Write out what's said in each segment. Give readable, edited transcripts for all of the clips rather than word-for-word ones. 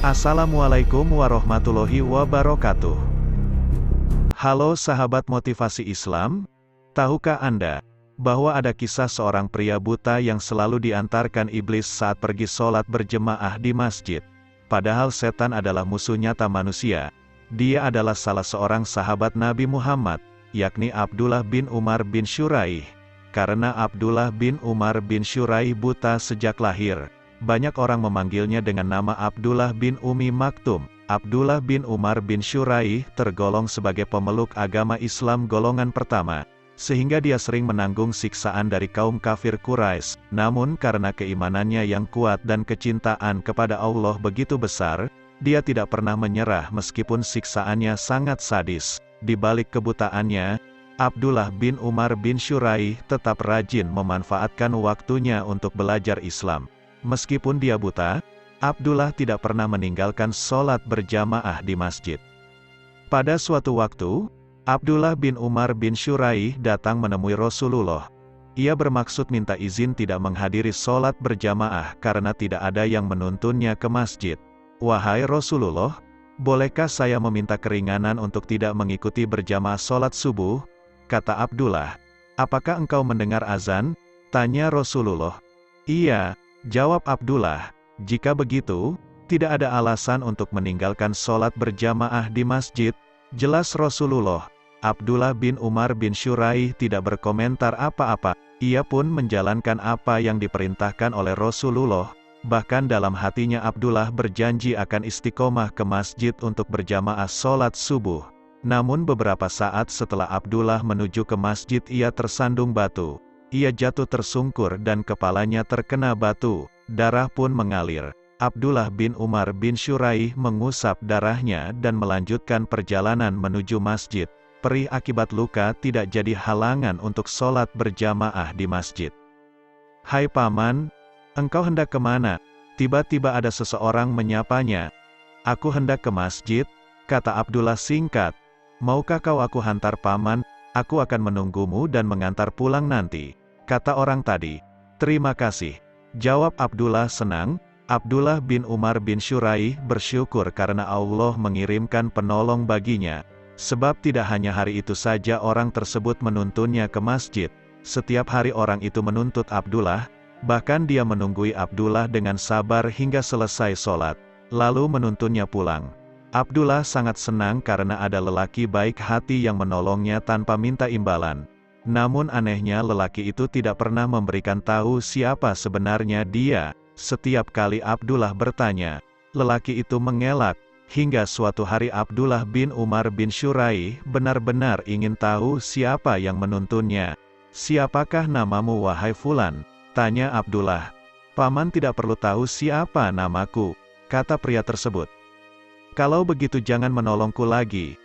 Assalamualaikum warahmatullahi wabarakatuh. Halo sahabat motivasi Islam, tahukah Anda bahwa ada kisah seorang pria buta yang selalu diantarkan iblis saat pergi sholat berjemaah di masjid? Padahal setan adalah musuh nyata manusia. Dia adalah salah seorang sahabat Nabi Muhammad, yakni Abdullah bin Umar bin Syuraih. Karena Abdullah bin Umar bin Syuraih buta sejak lahir, banyak orang memanggilnya dengan nama Abdullah bin Umi Maktum. Abdullah bin Umar bin Syuraih tergolong sebagai pemeluk agama Islam golongan pertama, sehingga dia sering menanggung siksaan dari kaum kafir Quraisy. Namun karena keimanannya yang kuat dan kecintaan kepada Allah begitu besar, dia tidak pernah menyerah meskipun siksaannya sangat sadis. Di balik kebutaannya, Abdullah bin Umar bin Syuraih tetap rajin memanfaatkan waktunya untuk belajar Islam. Meskipun dia buta, Abdullah tidak pernah meninggalkan sholat berjamaah di masjid. Pada suatu waktu, Abdullah bin Umar bin Syuraih datang menemui Rasulullah. Ia bermaksud minta izin tidak menghadiri sholat berjamaah karena tidak ada yang menuntunnya ke masjid. "Wahai Rasulullah, bolehkah saya meminta keringanan untuk tidak mengikuti berjamaah sholat subuh?" kata Abdullah. "Apakah engkau mendengar azan?" tanya Rasulullah. "Iya," jawab Abdullah. "Jika begitu, tidak ada alasan untuk meninggalkan sholat berjamaah di masjid," jelas Rasulullah. Abdullah bin Umar bin Syuraih tidak berkomentar apa-apa. Ia pun menjalankan apa yang diperintahkan oleh Rasulullah. Bahkan dalam hatinya Abdullah berjanji akan istiqomah ke masjid untuk berjamaah sholat subuh. Namun beberapa saat setelah Abdullah menuju ke masjid, ia tersandung batu. Ia jatuh tersungkur dan kepalanya terkena batu. Darah pun mengalir. Abdullah bin Umar bin Syuraih mengusap darahnya dan melanjutkan perjalanan menuju masjid. Perih akibat luka tidak jadi halangan untuk sholat berjamaah di masjid. "Hai paman, engkau hendak kemana?" tiba-tiba ada seseorang menyapanya. "Aku hendak ke masjid," kata Abdullah singkat. "Maukah kau aku hantar paman? Aku akan menunggumu dan mengantar pulang nanti," kata orang tadi. "Terima kasih," jawab Abdullah senang. Abdullah bin Umar bin Syuraih bersyukur karena Allah mengirimkan penolong baginya. Sebab tidak hanya hari itu saja orang tersebut menuntunnya ke masjid. Setiap hari orang itu menuntut Abdullah, bahkan dia menunggui Abdullah dengan sabar hingga selesai sholat, lalu menuntunnya pulang. Abdullah sangat senang karena ada lelaki baik hati yang menolongnya tanpa minta imbalan. Namun anehnya lelaki itu tidak pernah memberikan tahu siapa sebenarnya dia. Setiap kali Abdullah bertanya, lelaki itu mengelak. Hingga suatu hari Abdullah bin Umar bin Syuraih benar-benar ingin tahu siapa yang menuntunnya. "Siapakah namamu wahai Fulan?" tanya Abdullah. "Paman tidak perlu tahu siapa namaku," kata pria tersebut. "Kalau begitu jangan menolongku lagi.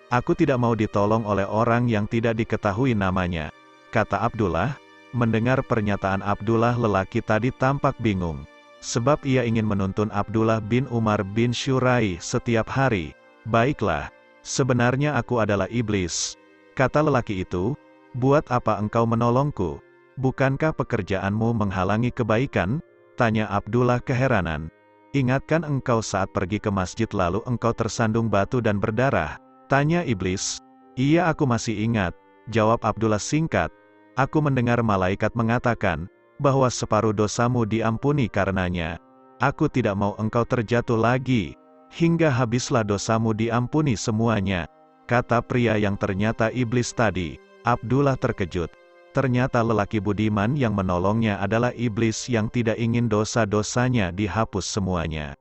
Aku tidak mau ditolong oleh orang yang tidak diketahui namanya," kata Abdullah. Mendengar pernyataan Abdullah, lelaki tadi tampak bingung. Sebab ia ingin menuntun Abdullah bin Umar bin Syuraih setiap hari. "Baiklah, sebenarnya aku adalah iblis," kata lelaki itu. "Buat apa engkau menolongku? Bukankah pekerjaanmu menghalangi kebaikan?" tanya Abdullah keheranan. "Ingatkan engkau saat pergi ke masjid lalu engkau tersandung batu dan berdarah?" tanya iblis. "Iya, aku masih ingat," jawab Abdullah singkat. "Aku mendengar malaikat mengatakan bahwa separuh dosamu diampuni karenanya. Aku tidak mau engkau terjatuh lagi hingga habislah dosamu diampuni semuanya," kata pria yang ternyata iblis tadi. Abdullah terkejut. Ternyata lelaki budiman yang menolongnya adalah iblis yang tidak ingin dosa-dosanya dihapus semuanya.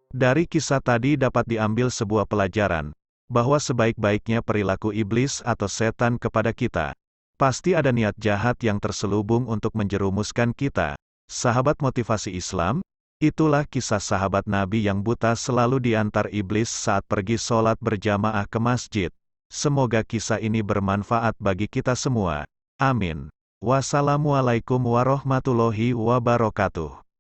Dari kisah tadi dapat diambil sebuah pelajaran, bahwa sebaik-baiknya perilaku iblis atau setan kepada kita, pasti ada niat jahat yang terselubung untuk menjerumuskan kita. Sahabat motivasi Islam, itulah kisah sahabat Nabi yang buta selalu diantar iblis saat pergi sholat berjamaah ke masjid. Semoga kisah ini bermanfaat bagi kita semua. Amin. Wassalamualaikum warahmatullahi wabarakatuh.